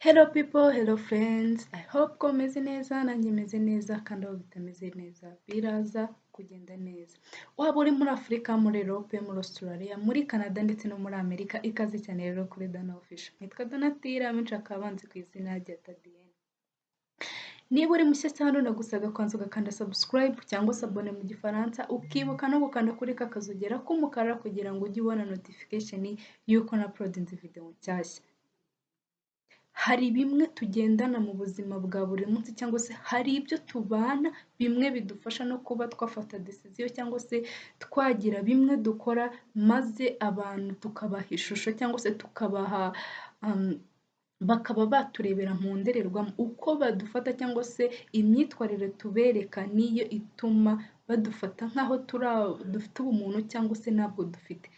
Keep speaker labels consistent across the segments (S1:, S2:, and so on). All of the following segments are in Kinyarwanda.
S1: Hello people, hello friends. I hope ko meze neza, nanjye meze neza kandi aho bitameze neza biraza kugenda neza. Waba uri muri Afurika, muri Europe, muri Australia, muri Canada ndetse no muri Amerika, ikaze cyane rero kuri Dana Official. Nitwa Donatira, abenshi bakaba banzi ku izina rya Tadienne. Niba uri mushya cyane nagusaba kwanza ugakanda subscribe cyangwa se abone mu gifaransa, ukibuka no gukanda kuri kakazogera k'umukara kugira ngo ujye ubona notification y'uko na uploadinze video nshyashya. Hari bimwe tugendana mu buzima bwa buri munsi cyangwa se hari ibyo tubana bimwe bidufasha no kuba twafata decision cyangwa se twagira bimwe dukora maze abantu tukabaha ishusho cyangwa se tukabaha bakaba baturebera mu ndorerwamo uko badufata cyangwa se imyitwarire tubereka niyo ituma badufata nk'aho dufite ubumuntu cyangwa se ntabwo dufite.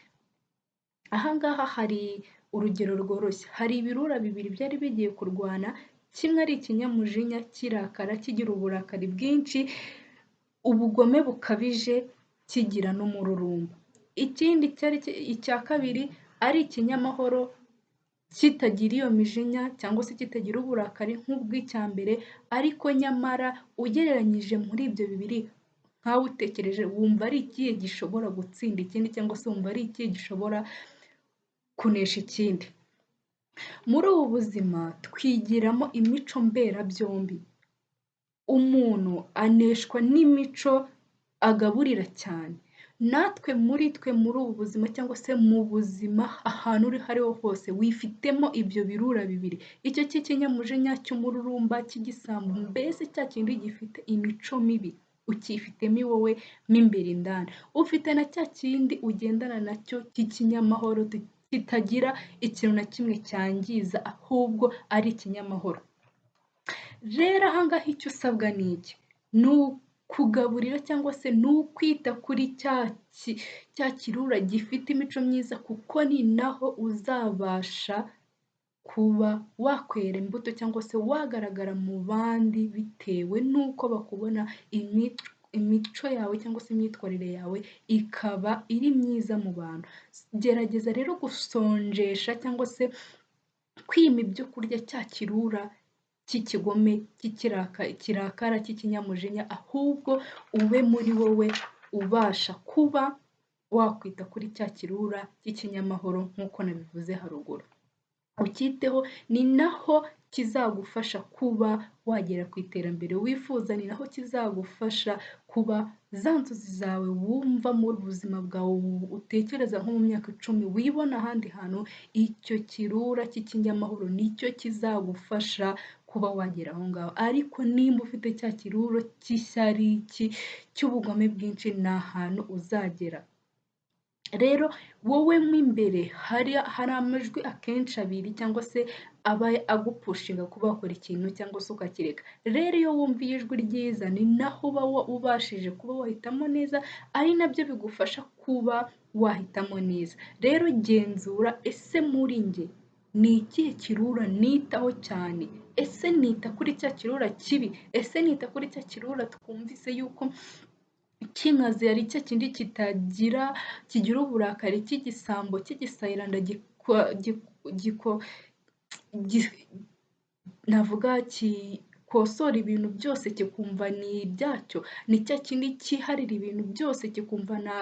S1: Aha ngaha hari urugero rworoshye. Hari ibirura bibiri byari bigiye kurwana, kimwe ari ikinyamujinya kirakara kigira uburakari bwinshi, ubugome bukabije kigira n'umururumba. Ikindi cyari icya kabiri ari ikinyamahoro kitagira iyo mijinya cyangwa se kitagira uburakari nk'ubw'icya mbere, ariko nyamara ugereranyije muri ibyo bibiri nkawe utekereje wumva ari ikihe gishobora gutsinda ikindi cyangwa se wumva ari ikihe gishobora kunesha ikindi. Muri ubu buzima twigiramo imico mberabyombi. Umuntu aneshwa n'imico agaburira cyane. Natwe muri ubu buzima cyangwa se mu buzima ahantu uri hariho hose wifitemo ibyo birura bibiri. Icyo cy'ikinyamujinya, cy'umururumba, cy'igisambo, mbese cya kindi gifite imico mibi ukifitemo wowe mo imbere indani. Ufite na cya kindi ugendana nacyo cy'ikinyamahoro kitagira ikintu na kimwe cyangiza ahubwo ari ikinyamahoro. Rero aha ngaha icyo usabwa ni iki? Ni ukugaburira cyangwa se ni ukwita kuri cya kirura gifite imico myiza, kuko ni naho uzabasha kuba wakwera imbuto cyangwa se wagaragara mu bandi bitewe n'uko bakubona imico yawe cyangwa se imyitwarire yawe ikaba iri myiza mu bantu. Gerageza rero gusonjesha cyangwa se kwima ibyo kurya cya kirura cy'ikigome, kirakara, cy'ikinyamujinya, ahubwo ube muri wowe ubasha kuba wakwita kuri cya kirura cy'ikinyamahoro nk'uko nabivuze haruguru. Ukiteho, ni naho kizagufasha kuba wagera ku iterambere wifuza, ni naho kizagufasha kuba za nzozi zawe wumva mu buzima bwawe utekereza nko mu myaka 10 wibona ahandi hantu, icyo kirura cy'ikinyamahoro nicyo kizagufasha kuba wagera aho ngaho. Ariko nimba ufite cya kiruro cy'ishyari, cy'ubugome bwinshi, ni ahantu uzagera. Rero wowe mo imbere hari amajwi akenshi abiri cyangwa se aba agupushinga kuba wakora ikintu cyangwa se ukakireka. Rero iyo wumviye ijwi ryiza ni naho uba ubashije kuba wahitamo neza, ari nabyo bigufasha kuba wahitamo neza. Rero genzura, ese muri njye ni ikihe kirura nitaho cyane? Ese nita kuri cya kirura kibi? Ese nita kuri cya kirura twumvise yuko cy'inkazi ari cya kindi kigira uburakari, cy'igisambo, cy'igisayiranda, navuga kikosora ibintu byose kikumva ni ibyacyo, ni cya kindi cyiharira ibintu byose kikumva na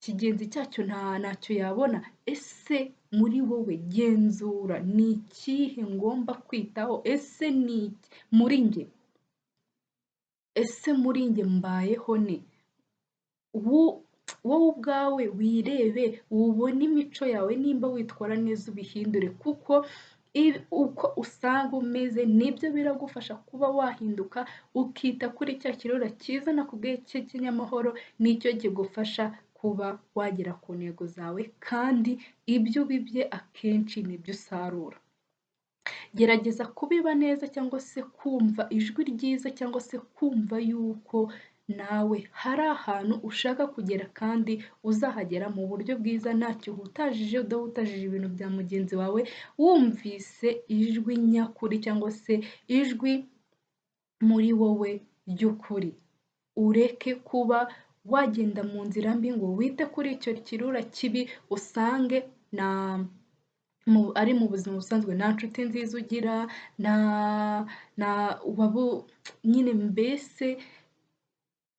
S1: kigenzi cyacyo ntacyo yabona. Ese muri wowe genzura, ni ikihe ngomba kwitaho? Ese ni muri njye? Ese muri njye mbayeho ne? Wowe ubwawe wirebe, ubone imico yawe, nimba witwara neza ubihindure, kuko uko usanga umeze nibyo biragufasha kuba wahinduka ukita kuri cya kirura cyiza nakubwiye cy'ikinyamahoro, nicyo kigufasha kuba wagera ku ntego zawe, kandi ibyo ubibye akenshi nibyo usarura. Gerageza kubiba neza cyangwa se kumva ijwi ryiza cyangwa se kumva yuko nawe hari ahantu ushaka kugera kandi uzahagera mu buryo bwiza, ntacyo uhutajije, udahutagije ibintu bya mugenzi wawe, wumvise ijwi nyakuri cyangwa se ijwi muri wowe ry'ukuri. Ureke kuba wagenda mu nzira mbi ngo wite kuri icyo kirura kibi usange ari mu buzima busanzwe nta nshuti nziza ugira, nyine mbese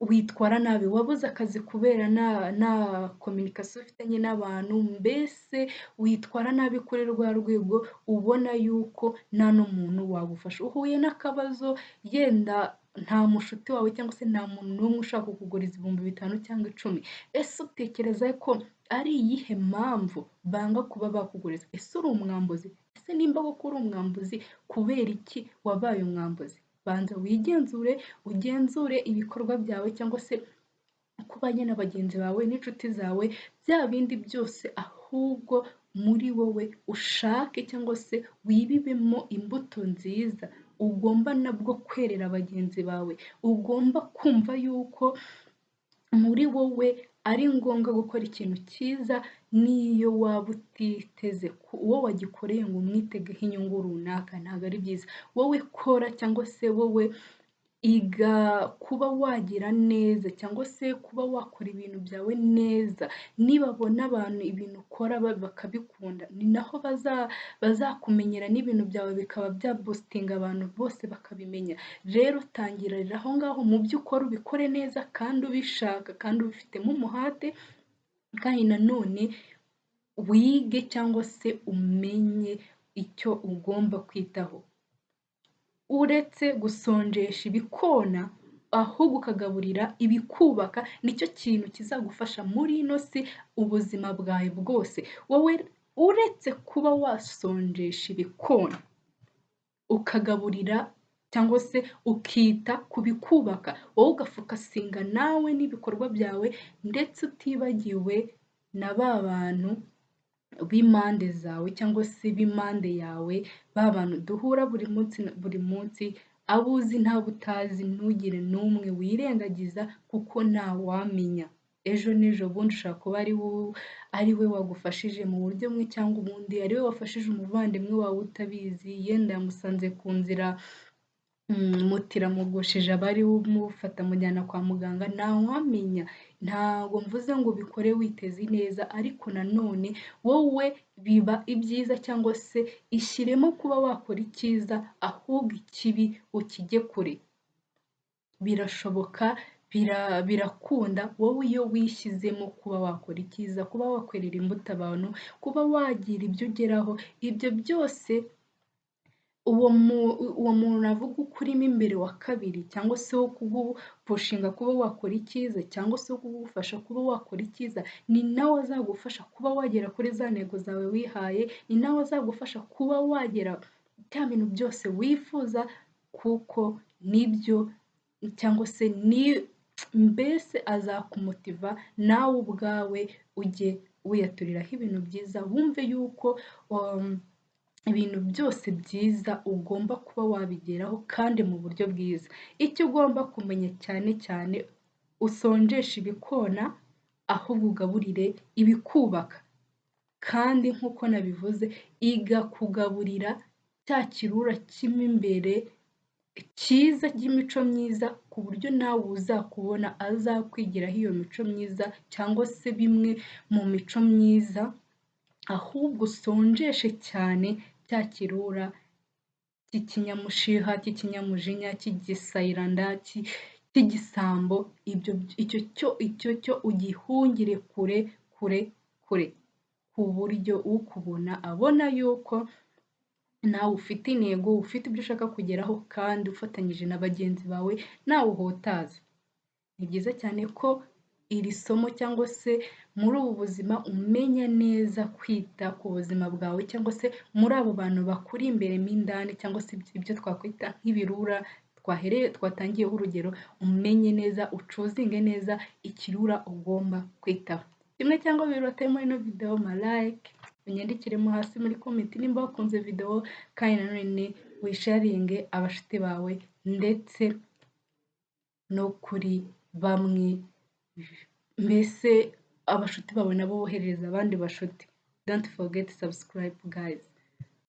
S1: witwara nabi, wabuze akazi kubera nta communication ufitanye n'abantu, mbese witwara nabi kuri rwa rwego ubona yuko nta n'umuntu wagufasha, uhuye n'akabazo yenda nta mushuti wawe cyangwa se nta muntu n'umwe ushaka kukuguriza ibihumbi 5 cyangwa 10, ese utekereza ko ari iyihe mpamvu banga kuba bakuguriza? Ese uri umwambuzi? Ese nimba koko uri umwambuzi kubera iki wabaye umwambuzi? Banza wigenzure, ugenzure ibikorwa byawe cyangwa se uko ubanye na bagenzi bawe n'inshuti zawe, bya bindi byose, ahubwo muri wowe ushake cyangwa se wibibemo imbuto nziza ugomba nabwo kwerera bagenzi bawe, ugomba kumva yuko muri wowe ari ngombwa gukora ikintu cyiza n'iyo waba utiteze uwo wagikoreye ngo umwitegeho inyungu runaka, ntabwo ari byiza. Wowe kora cyangwa se wowe iga kuba wagira neza cyangwa se kuba wakora ibintu byawe neza, nibabona abantu ibintu ukora bakabikunda, ni naho bazakumenyera n'ibintu byawe bikaba byabositinga abantu bose bakabimenya. Rero tangirira aho ngaho mu byo ukora ubikore neza kandi ubishaka kandi ubifitemo umuhate, kandi nanone wige cyangwa se umenye icyo ugomba kwitaho. Uretse gusonjesha ibikona ahubwo ukagaburira ibikubaka, nicyo kintu kizagufasha muri ino si ubuzima bwawe bwose. Wowe uretse kuba wasonjesha ibikona ukagaburira cyangwa se ukita ku bikubaka, wowe ugafokasinga nawe n'ibikorwa byawe, ndetse utibagiwe na ba bantu b'impande zawe cyangwa se b'impande yawe, ba bantu duhura buri munsi, abo uzi n'abo utazi, ntugire n'umwe wirengagiza kuko ntawamenya ejo n'ejo bundi ushobora kuba ari we wagufashije mu buryo bumwe cyangwa ubundi, ari we wafashije umuvandimwe wawe utabizi, yenda yamusanze ku nzira mutiramugushije abari mufata mujyana kwa muganga, ntawamenya. Ntabwo mvuze ngo ubikore witeze neza, ariko nanone wowe biba ibyiza cyangwa se ishyiremo kuba wakora icyiza, ahubwo ikibi ukijye kure. Birashoboka, birakunda wowe iyo wishyizemo kuba wakora icyiza, kuba wakwerera imbuto abantu, kuba wagira ibyo ugeraho, ibyo byose uwo muntu avuga ukurimo imbere wa kabiri, cyangwa se wo kugupushinga kuba wakora icyiza, cyangwa se wo kugufasha kuba wakora icyiza, ni nawe azagufasha kuba wagera kuri za ntego zawe wihaye, ni nawe azagufasha kuba wagera bya bintu byose wifuza, kuko nibyo cyangwa se mbese azakumotiva nawe ubwawe ujye wiyaturiraho ibintu byiza, wumve yuko ibintu byose byiza ugomba kuba wabigeraho kandi mu buryo bwiza. Icyo ugomba kumenya cyane cyane, usonjeshe ibikona ahubwo ugaburire ibikubaka, kandi nk'uko nabivuze, iga kugaburira cya kirura kirimo imbere cyiza cy'imico myiza, ku buryo nawe uzakubona azakwigiraho iyo mico myiza cyangwa se bimwe mu mico myiza, ahubwo usonjeshe cyane cya kirura cy'ikinyamushiha, cy'ikinyamujinya, cy'igisayiranda, cy'igisambo, icyo cyo ugihungire kure kure kure, ku buryo ukubona abona yuko nawe ufite intego, ufite ibyo ushaka kugeraho kandi ufatanyije na bagenzi bawe nawe uhutaza. Ni byiza cyane ko iri somo cyangwa se muri ubu buzima umenya neza kwita ku buzima bwawe, cyangwa se muri abo bantu bakuri imbere mo indani, cyangwa se ibyo twakwita nk'ibirura twatangiyeho urugero, umenye neza, ucuzinge neza ikirura ugomba kwitaho. Kimwe cyangwa bibiri wateye muri ino video, like, unyandikiremo hasi muri comment nimba wakunze video, kandi nanone wisharinge abashuti bawe ndetse no kuri bamwe, mbese abashuti bawe nabo boherereza abandi bashuti. Don't forget to subscribe guys.